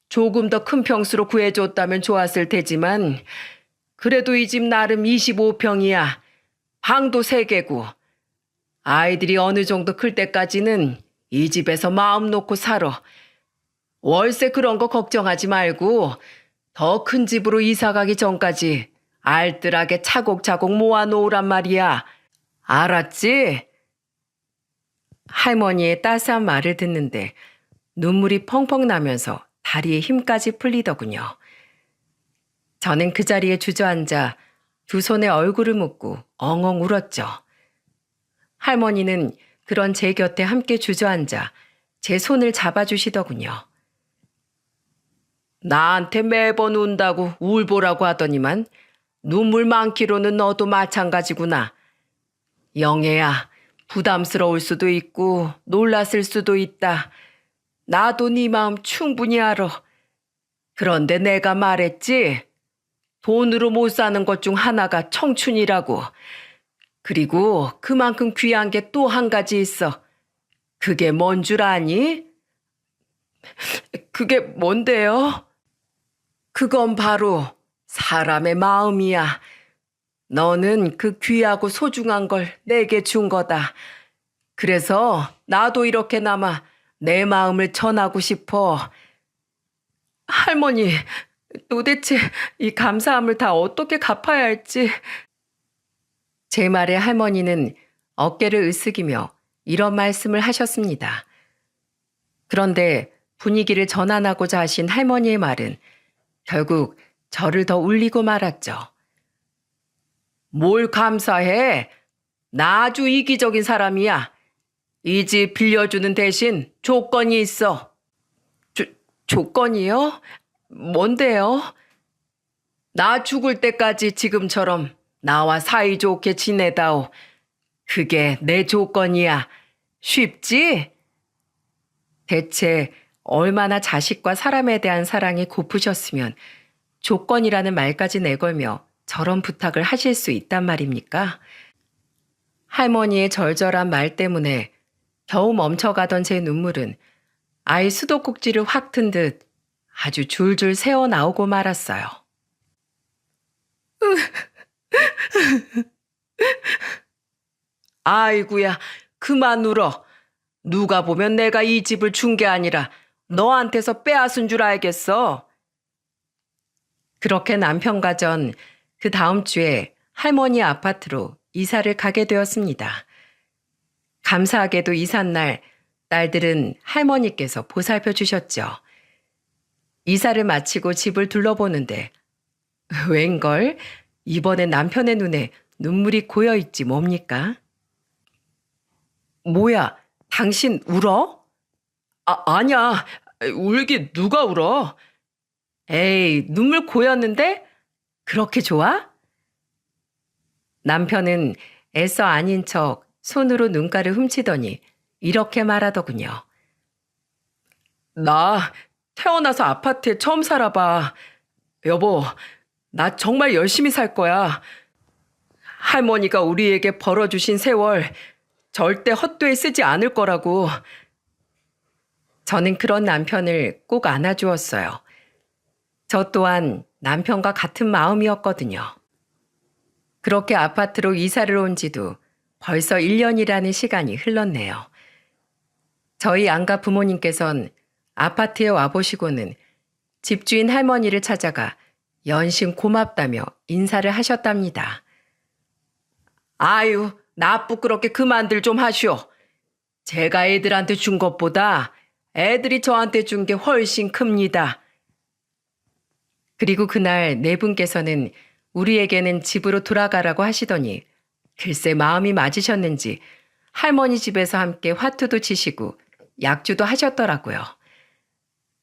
조금 더 큰 평수로 구해줬다면 좋았을 테지만 그래도 이 집 나름 25평이야. 방도 3개고 아이들이 어느 정도 클 때까지는 이 집에서 마음 놓고 살아. 월세 그런 거 걱정하지 말고 더 큰 집으로 이사 가기 전까지 알뜰하게 차곡차곡 모아놓으란 말이야. 알았지? 할머니의 따스한 말을 듣는데 눈물이 펑펑 나면서 다리에 힘까지 풀리더군요. 저는 그 자리에 주저앉아 두 손에 얼굴을 묻고 엉엉 울었죠. 할머니는 그런 제 곁에 함께 주저앉아 제 손을 잡아주시더군요. 나한테 매번 운다고 울보라고 하더니만 눈물 많기로는 너도 마찬가지구나. 영애야, 부담스러울 수도 있고 놀랐을 수도 있다. 나도 네 마음 충분히 알아. 그런데 내가 말했지. 돈으로 못 사는 것 중 하나가 청춘이라고. 그리고 그만큼 귀한 게 또 한 가지 있어. 그게 뭔 줄 아니? 그게 뭔데요? 그건 바로 사람의 마음이야. 너는 그 귀하고 소중한 걸 내게 준 거다. 그래서 나도 이렇게나마 내 마음을 전하고 싶어. 할머니, 도대체 이 감사함을 다 어떻게 갚아야 할지. 제 말에 할머니는 어깨를 으쓱이며 이런 말씀을 하셨습니다. 그런데 분위기를 전환하고자 하신 할머니의 말은 결국 저를 더 울리고 말았죠. 뭘 감사해? 나 아주 이기적인 사람이야. 이 집 빌려주는 대신 조건이 있어. 조건이요? 뭔데요? 나 죽을 때까지 지금처럼 나와 사이좋게 지내다오. 그게 내 조건이야. 쉽지? 대체 얼마나 자식과 사람에 대한 사랑이 고프셨으면 조건이라는 말까지 내걸며 저런 부탁을 하실 수 있단 말입니까? 할머니의 절절한 말 때문에 겨우 멈춰가던 제 눈물은 아이 수도꼭지를 확 튼 듯 아주 줄줄 새어 나오고 말았어요. 아이구야, 그만 울어. 누가 보면 내가 이 집을 준 게 아니라 너한테서 빼앗은 줄 알겠어. 그렇게 남편과 전 그 다음 주에 할머니 아파트로 이사를 가게 되었습니다. 감사하게도 이삿날 딸들은 할머니께서 보살펴 주셨죠. 이사를 마치고 집을 둘러보는데 웬걸 이번에 남편의 눈에 눈물이 고여있지 뭡니까? 뭐야, 당신 울어? 아니야, 울긴 누가 울어? 에이, 눈물 고였는데? 그렇게 좋아? 남편은 애써 아닌 척 손으로 눈가를 훔치더니 이렇게 말하더군요. 나 태어나서 아파트에 처음 살아봐. 여보, 나 정말 열심히 살 거야. 할머니가 우리에게 벌어주신 세월 절대 헛되이 쓰지 않을 거라고. 저는 그런 남편을 꼭 안아주었어요. 저 또한 남편과 같은 마음이었거든요. 그렇게 아파트로 이사를 온 지도 벌써 1년이라는 시간이 흘렀네요. 저희 안가 부모님께선 아파트에 와보시고는 집주인 할머니를 찾아가 연신 고맙다며 인사를 하셨답니다. 아유, 나 부끄럽게 그만들 좀 하시오. 제가 애들한테 준 것보다 애들이 저한테 준 게 훨씬 큽니다. 그리고 그날 네 분께서는 우리에게는 집으로 돌아가라고 하시더니 글쎄 마음이 맞으셨는지 할머니 집에서 함께 화투도 치시고 약주도 하셨더라고요.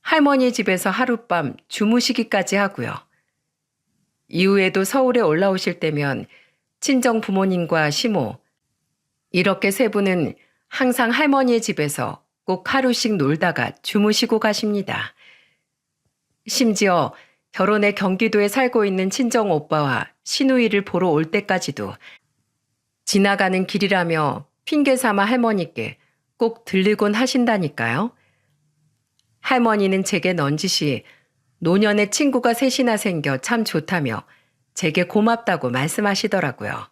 할머니 집에서 하룻밤 주무시기까지 하고요. 이후에도 서울에 올라오실 때면 친정 부모님과 시모 이렇게 세 분은 항상 할머니의 집에서 꼭 하루씩 놀다가 주무시고 가십니다. 심지어 결혼해 경기도에 살고 있는 친정 오빠와 시누이를 보러 올 때까지도 지나가는 길이라며 핑계 삼아 할머니께 꼭 들르곤 하신다니까요. 할머니는 제게 넌지시 노년에 친구가 셋이나 생겨 참 좋다며 제게 고맙다고 말씀하시더라고요.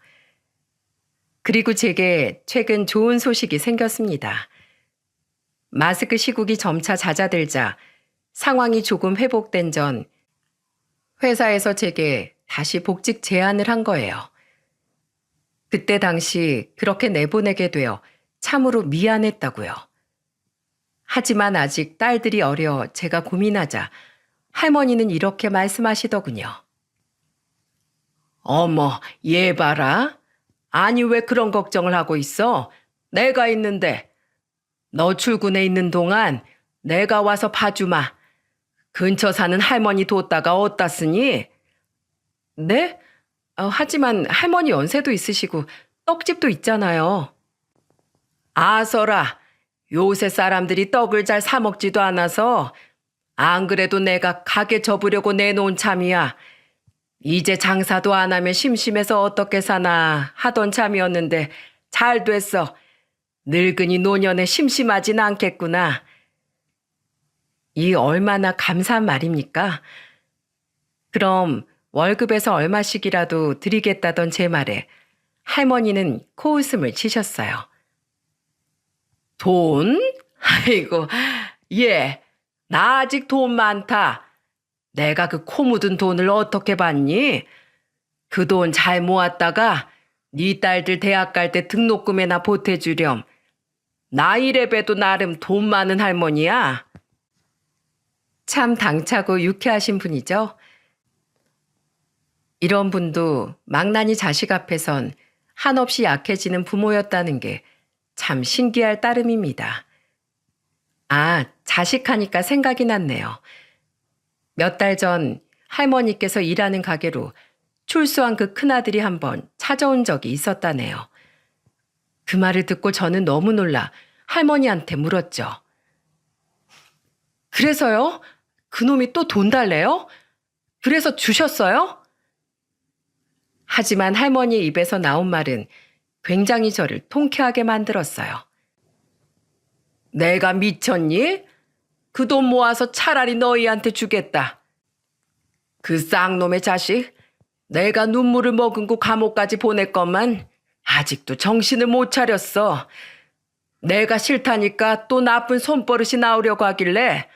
그리고 제게 최근 좋은 소식이 생겼습니다. 마스크 시국이 점차 잦아들자 상황이 조금 회복된 전 회사에서 제게 다시 복직 제안을 한 거예요. 그때 당시 그렇게 내보내게 되어 참으로 미안했다고요. 하지만 아직 딸들이 어려 제가 고민하자 할머니는 이렇게 말씀하시더군요. 어머, 얘 봐라. 아니 왜 그런 걱정을 하고 있어? 내가 있는데. 너 출근해 있는 동안 내가 와서 봐주마. 근처 사는 할머니 뒀다가 어디다 쓰니? 네? 하지만 할머니 연세도 있으시고 떡집도 있잖아요. 아서라. 요새 사람들이 떡을 잘 사 먹지도 않아서 안 그래도 내가 가게 접으려고 내놓은 참이야. 이제 장사도 안 하면 심심해서 어떻게 사나 하던 참이었는데 잘 됐어. 늙은이 노년에 심심하진 않겠구나. 이 얼마나 감사한 말입니까? 그럼 월급에서 얼마씩이라도 드리겠다던 제 말에 할머니는 코웃음을 치셨어요. 돈? 아이고, 얘, 나 아직 돈 많다. 내가 그 코 묻은 돈을 어떻게 받니? 그 돈 잘 모았다가 네 딸들 대학 갈 때 등록금에나 보태주렴. 나 이래봬도 나름 돈 많은 할머니야. 참 당차고 유쾌하신 분이죠. 이런 분도 망나니 자식 앞에선 한없이 약해지는 부모였다는 게 참 신기할 따름입니다. 아, 자식하니까 생각이 났네요. 몇 달 전 할머니께서 일하는 가게로 출소한 그 큰아들이 한번 찾아온 적이 있었다네요. 그 말을 듣고 저는 너무 놀라 할머니한테 물었죠. 그래서요? 그놈이 또 돈 달래요? 그래서 주셨어요? 하지만 할머니의 입에서 나온 말은 굉장히 저를 통쾌하게 만들었어요. 내가 미쳤니? 그 돈 모아서 차라리 너희한테 주겠다. 그 쌍놈의 자식, 내가 눈물을 머금고 감옥까지 보냈건만 아직도 정신을 못 차렸어. 내가 싫다니까 또 나쁜 손버릇이 나오려고 하길래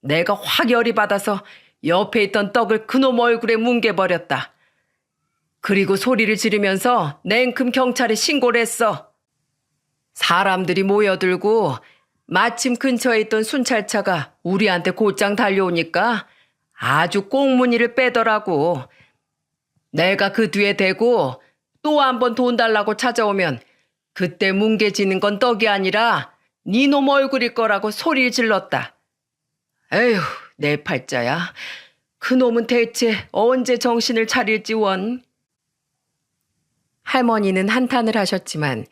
내가 확 열이 받아서 옆에 있던 떡을 그놈 얼굴에 뭉개버렸다. 그리고 소리를 지르면서 냉큼 경찰에 신고를 했어. 사람들이 모여들고 마침 근처에 있던 순찰차가 우리한테 곧장 달려오니까 아주 꽁무니를 빼더라고. 내가 그 뒤에 대고 또 한 번 돈 달라고 찾아오면 그때 뭉개지는 건 떡이 아니라 니놈 얼굴일 거라고 소리를 질렀다. 에휴, 내 팔자야. 그놈은 대체 언제 정신을 차릴지 원. 할머니는 한탄을 하셨지만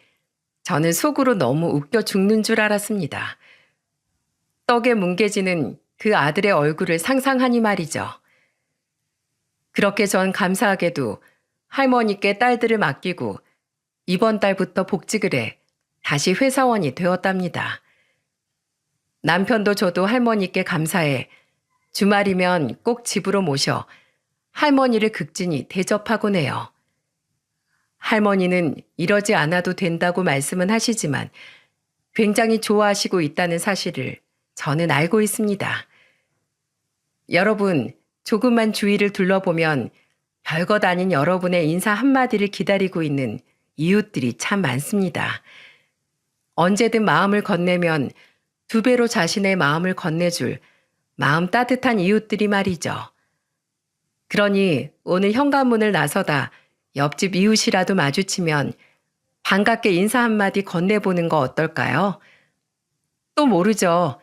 저는 속으로 너무 웃겨 죽는 줄 알았습니다. 떡에 뭉개지는 그 아들의 얼굴을 상상하니 말이죠. 그렇게 전 감사하게도 할머니께 딸들을 맡기고 이번 달부터 복직을 해 다시 회사원이 되었답니다. 남편도 저도 할머니께 감사해 주말이면 꼭 집으로 모셔 할머니를 극진히 대접하곤 해요. 할머니는 이러지 않아도 된다고 말씀은 하시지만 굉장히 좋아하시고 있다는 사실을 저는 알고 있습니다. 여러분, 조금만 주위를 둘러보면 별것 아닌 여러분의 인사 한마디를 기다리고 있는 이웃들이 참 많습니다. 언제든 마음을 건네면 두 배로 자신의 마음을 건네줄 마음 따뜻한 이웃들이 말이죠. 그러니 오늘 현관문을 나서다 옆집 이웃이라도 마주치면 반갑게 인사 한마디 건네보는 거 어떨까요? 또 모르죠.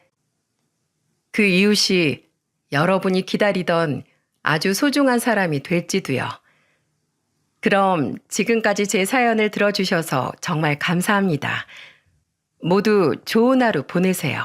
그 이웃이 여러분이 기다리던 아주 소중한 사람이 될지도요. 그럼 지금까지 제 사연을 들어주셔서 정말 감사합니다. 모두 좋은 하루 보내세요.